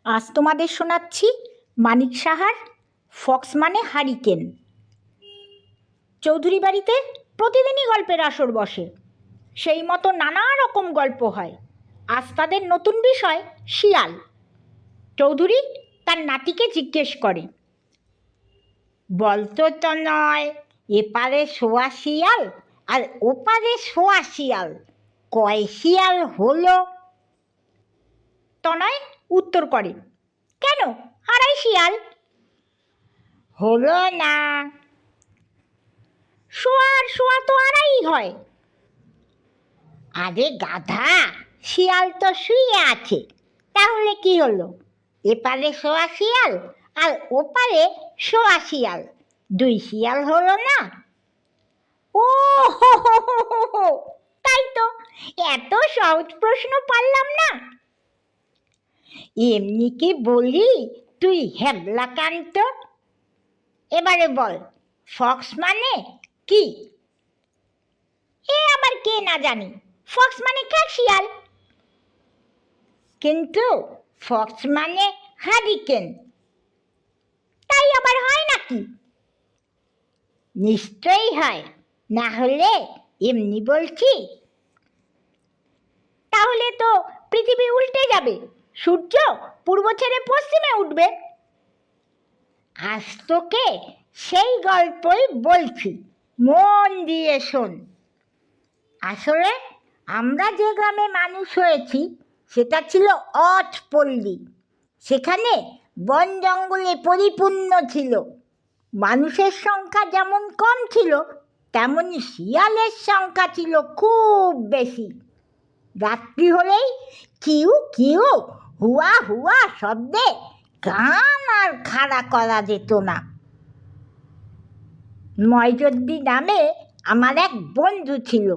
আজ তোমাদের শোনাচ্ছি মানিক সাহার ফক্স মানে হারিকেন। চৌধুরী বাড়িতে প্রতিদিনই গল্পের আসর বসে, সেই মতো নানা রকম গল্প হয়। আজ তাদের নতুন বিষয় শিয়াল। চৌধুরী তার নাতিকে জিজ্ঞেস করে, বলতো তো নয় এপারে শোয়া শিয়াল আর ওপারে শোয়া শিয়াল কয় শিয়াল হলো? তনয় উত্তর করে, কেন, আড়াই শিয়াল। হলো না, শোয়া আর শোয়া তো আড়াই হয়। আরে গাধা, শিয়াল তো শুয়ে আছে, তাহলে কি হলো? এপারে শোয়া শিয়াল আর ওপারে শোয়া শিয়াল, দুই শিয়াল হলো না? ও হো হো হো হো হো, তাই তো, এত সহজ প্রশ্ন পারলাম না। এমনি কি বলি তুই হ্যাবলাকান্ত? এবারে বল, ফক্স মানে কি? এ আবার কে না জানি, ফক্স মানে কাক শিয়াল। কিন্তু ফক্স মানে হারিকেন, তাই আবার হয় নাকি? নিশ্চয়ই হয়, না হলে এমনি বলছি? তাহলে তো পৃথিবী উল্টে যাবে, সূর্য পূর্ব ছেড়ে পশ্চিমে উঠবে। আজ তোকে সেই গল্পই বলছি, মন দিয়ে শোন। আসলে আমরা যে গ্রামে মানুষ হয়েছি সেটা ছিল অঠপল্লী। সেখানে বন জঙ্গলে পরিপূর্ণ ছিল। মানুষের সংখ্যা যেমন কম ছিল, তেমনি শিয়ালের সংখ্যা ছিল খুব বেশি। রাত্রি হলেই কিউ কিউ হুয়া হুয়া শব্দে কান আর খাড়া করা যেত না। ময়জদ্দি নামে আমার এক বন্ধু ছিল।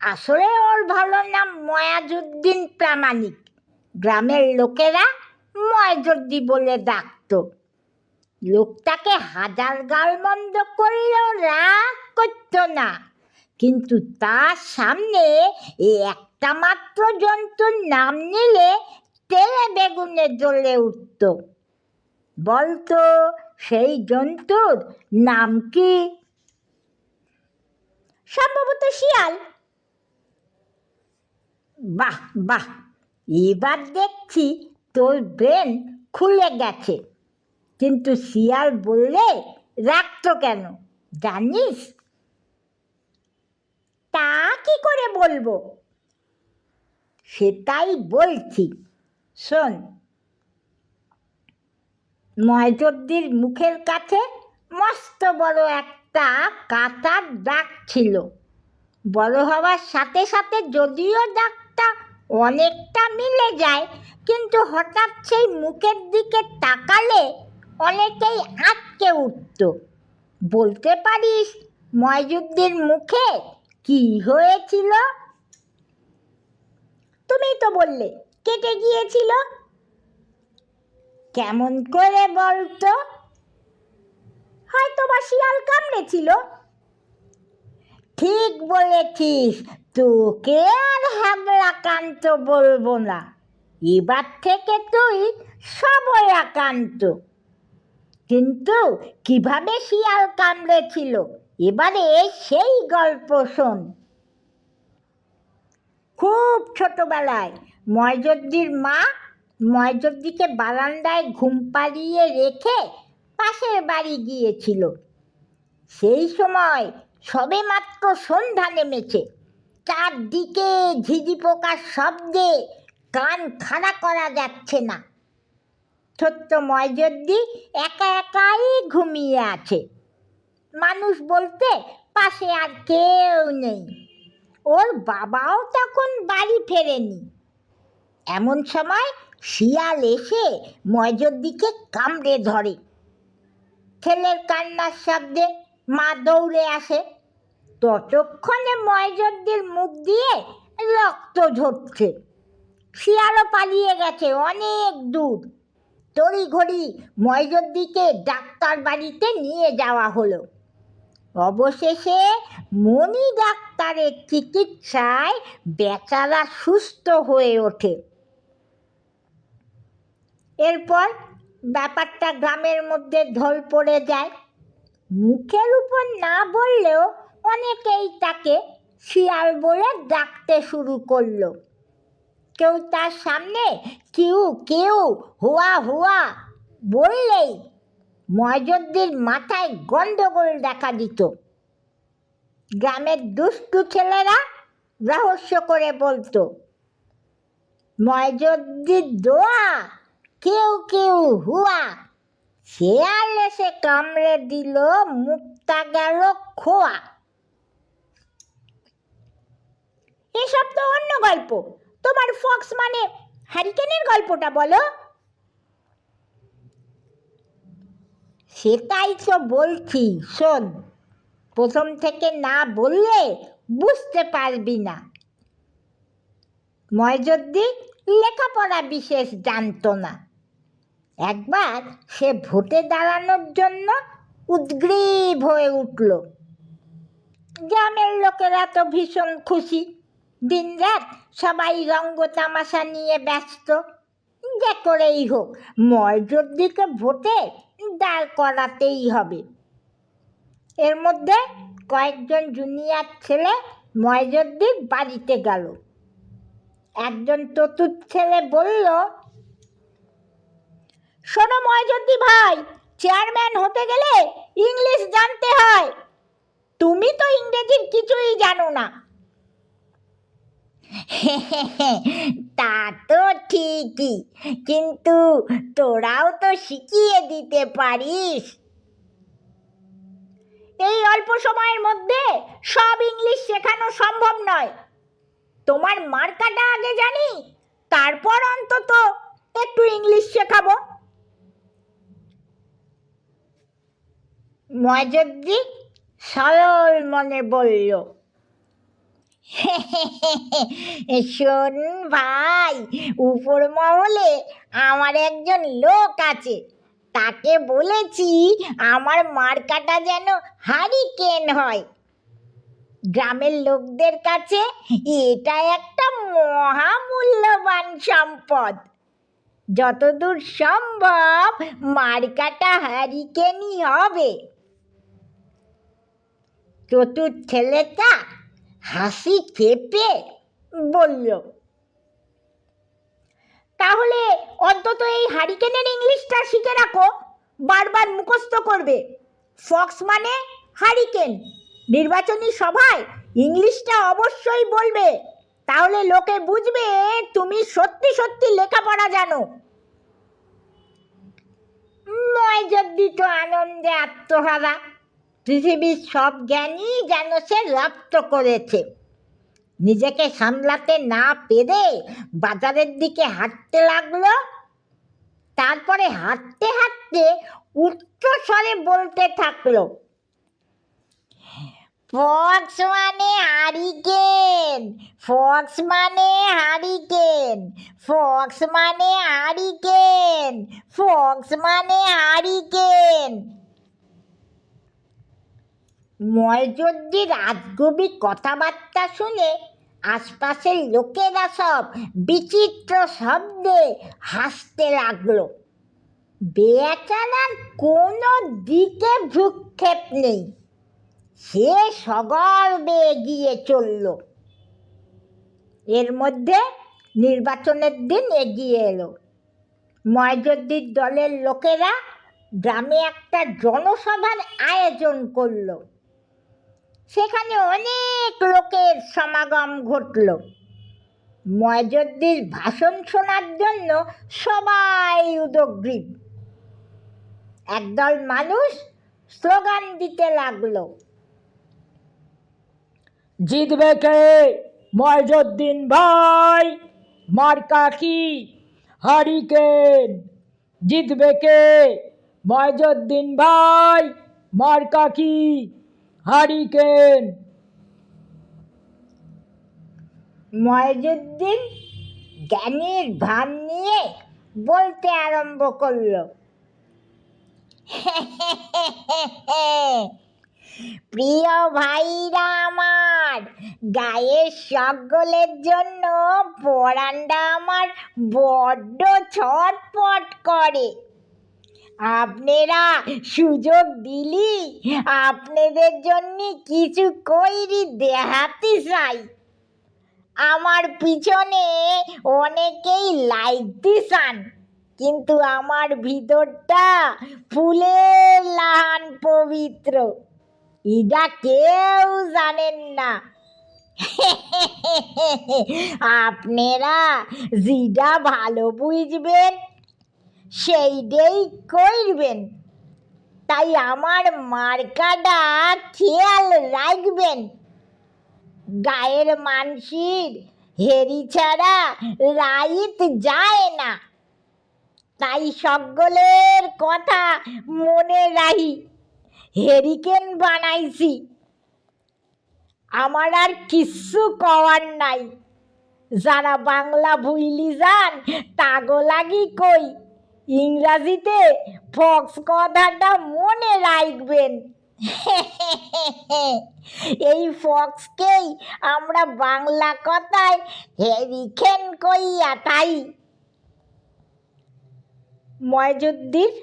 আসলে ওর ভালো নাম ময়াজুদ্দিন প্রামাণিক। গ্রামের লোকেরা ময়জদ্দি বলে ডাকত। লোকটাকে হাজার গালমন্দ করলেও রাগ করত না, কিন্তু তার সামনে একটা মাত্র জন্তুর নাম নিলে তেলে বেগুনে জ্বলে উঠত। বলতো সেই জন্তুর নাম কি? সম্ভবত শিয়াল। বাহ বাহ, এবার দেখছি তোর ব্রেন খুলে গেছে। কিন্তু শিয়াল বললে রাখতো কেন জানিস? তা কি করে বলবো? সেটাই বলছি, শোন। ময়জদ্দির মুখের কাছে মস্ত বড় একটা কাঁটার দাগ ছিল। বড় হওয়ার সাথে সাথে যদিও দাগটা অনেকটা মিলে যায়, কিন্তু হঠাৎ সেই মুখের দিকে তাকালে অনেকেই আটকে উঠত। বলতে পারিস ময়জুদ্দির মুখে কি হয়েছিল? তুমি তো বললে কেটে গিয়েছিল। কেমন করে বলতো? হয়তো বা শিয়াল কামড়েছিল। ঠিক বলেছিস, তোকে আর হ্যাবলাকান্ত বলবো না। এবার থেকে তুই সবলাকান্ত। কিন্তু কিভাবে শিয়াল কামড়েছিল এবারে সেই গল্প শোন। খুব ছোটবেলায় ময়জদ্দির মা ময়জদ্দিকে বারান্দায় ঘুম পাড়িয়ে রেখে পাশের বাড়ি গিয়েছিল। সেই সময় সবে মাত্র সন্ধ্যা নেমেছে। চারদিকে ঝিঝি পোকার শব্দে কান খাড়া করা যাচ্ছে না। ছোট্ট ময়জদ্দি একা একাই ঘুমিয়ে আছে। মানুষ বলতে পাশে আর কেউ নেই। ওর বাবাও তখন বাড়ি ফেরেনি। এমন সময় শিয়াল এসে ময়জদ্দিকে কামড়ে ধরে। ছেলের কান্নার শব্দে মা দৌড়ে আসে। ততক্ষণে ময়জদ্দির মুখ দিয়ে রক্ত ঝরছে। শিয়ালও পালিয়ে গেছে অনেক দূর। তড়িঘড়ি ময়জদ্দিকে ডাক্তার বাড়িতে নিয়ে যাওয়া হলো। অবশেষে মণি ডাক্তারের চিকিৎসায় বেচারা সুস্থ হয়ে ওঠে। এরপর ব্যাপারটা গ্রামের মধ্যে ঢোল পড়ে যায়। মুখের উপর না বললেও অনেকেই তাকে শিয়াল বলে ডাকতে শুরু করলো। কেউ তার সামনে কিউ কিউ হুয়া হুয়া বললেই ময়জুদ্দির মাথায় গন্ডগোল দেখা দিত। গ্রামের দুষ্টু ছেলেরা রহস্য করে বলতো, ময়জুদ্দির দোয়া কেউ কেউ হুয়া, শেয়াল এসে কামড়ে দিল, মুক্তা গেল খোয়া। এসব তো অন্য গল্প, তোমার ফক্স মানে হ্যারিকেনের গল্পটা বলো। সেটাই তো বলছি, শোন, প্রথম থেকে না বললে বুঝতে পারবি না। ময়জুদ্দিন লেখাপড়া বিশেষ জানতো না। একবার সে ভোটে দাঁড়ানোর জন্য উদ্গ্রীব হয়ে উঠল। গ্রামের লোকেরা তো ভীষণ খুশি, দিনরাত সবাই রঙ্গ তামাশা নিয়ে ব্যস্ত। যে করেই হোক ময়জুদ্দিনকে ভোটে দাঁড় করাতেই হবে। এর মধ্যে কয়েকজন জুনিয়র ছেলে ময়জুদ্দিন বাড়িতে গেল। একজন চতুর ছেলে বলল, শোনো ময়জুদ্দিন ভাই, চেয়ারম্যান হতে গেলে ইংলিশ জানতে হয়। তুমি তো ইংরেজির কিছুই জানো না। তা তো ঠিকই, কিন্তু তোরাও তো শিখিয়ে দিতে পারিস। এই অল্প সময়ের মধ্যে সব ইংলিশ শেখানো সম্ভব নয়। তোমার মার্কাটা আগে জানি, তারপর অন্তত একটু ইংলিশ শেখাবো। ময়জুদ্দিন সরল মনে বলল, শোন ভাই, উপর মহলে আমার একজন লোক আছে, তাকে বলেছি আমার মার্কাটা যেন হারিকেন হয়। গ্রামের লোকদের কাছে এটা একটা মহামূল্যবান সম্পদ। যতদূর সম্ভব মার্কাটা হারিকেনই হবে। চতুর ছেলেটা হাসি চেপে বলল, তাহলে অন্তত এই হারিকেনের ইংলিশটা শিখে রাখো, বারবার মুখস্থ করবে। ফক্স মানে হারিকেন। নির্বাচনী সভায় ইংলিশটা অবশ্যই বলবে, তাহলে লোকে বুঝবে তুমি সত্যি সত্যি লেখাপড়া জানো। ময়জুদ্দিন তো আনন্দে আত্মহারা। পৃথিবীর সব জ্ঞানই যেন সে রপ্ত করেছে। নিজেকে সামলাতে না পেরে বাজারের দিকে হাঁটতে লাগলো। তারপরে হাঁটতে হাঁটতে উচ্চ স্বরে বলতে থাকলো, ফক্স মানে হারিকেন, ফক্স মানে হারিকেন, ফক্স মানে হারিকেন, ফক্স মানে হারিকেন। ময়জুদ্দিন আজগুবি কথাবার্তা শুনে আশপাশের লোকেরা সব বিচিত্র শব্দে হাসতে লাগলো। বেচারার কোনো দিকে ভ্রুক্ষেপ নেই, সে সগর্বে এগিয়ে চলল। এর মধ্যে নির্বাচনের দিন এগিয়ে এলো। ময়জুদ্দিন দলের লোকেরা গ্রামে একটা জনসভার আয়োজন করল। সেখানে অনেক লোকের সমাগম ঘটল। ময়জুদ্দিন ভাষণ শোনার জন্য সবাই উদগ্রীব। একদল মানুষ স্লোগান দিতে লাগলো, জিতবে কে? ময়জুদ্দিন ভাই, মার্কা কি? হারিকেন। জিতবে কে? ময়জুদ্দিন ভাই, মার্কা কি? হারিকেন। ময়জুদ্দিন জ্ঞানীর ভান নিয়ে বলতে আরম্ভ করলো, প্রিয় ভাইরা আমার, গায়ের সকলের জন্য পরানটা আমার বড্ড ছটফট করে। আপনারা সুযোগ দিলি আপনাদের জন্য কিছু কইরি দেখাতে চাই। আমার পিছনে অনেকেই লাইক দিছান, কিন্তু আমার ভিতরটা ফুলের লাহান পবিত্র, এটা কেউ জানেন না। আপনারা যেটা ভালো বুঝবেন সেইটাই করবেন, তাই আমার মার্কাটা খেয়াল রাখবেন। গায়ের মানসির হেরি ছাড়া রাইত যায় না, তাই সকলের কথা মনে রাখি হেরিকেন বানাইছি। আমার আর কিচ্ছু কওয়ার নাই। যারা বাংলা ভুইলি যান তাগো লাগি কই, ইংরাজিতে ফক্স কথাটা মনে রাখবেন। এই ফক্সকেই আমরা বাংলা কথায় হেরিকেন কইয়া তাই। ময়জুদ্দির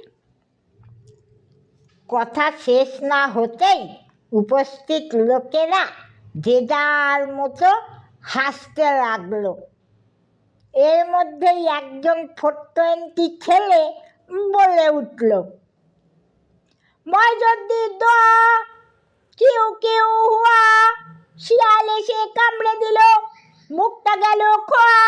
কথা শেষ না হতেই উপস্থিত লোকেরা যে যার মতো হাসতে লাগলো। এর মধ্যেই একজন 420 ছেলে বলে উঠল, ময়জুদ্দির দো কিউ কিউ হুয়া, শিয়াল এসে কামড়ে দিল, মুখটা গেল খোয়া।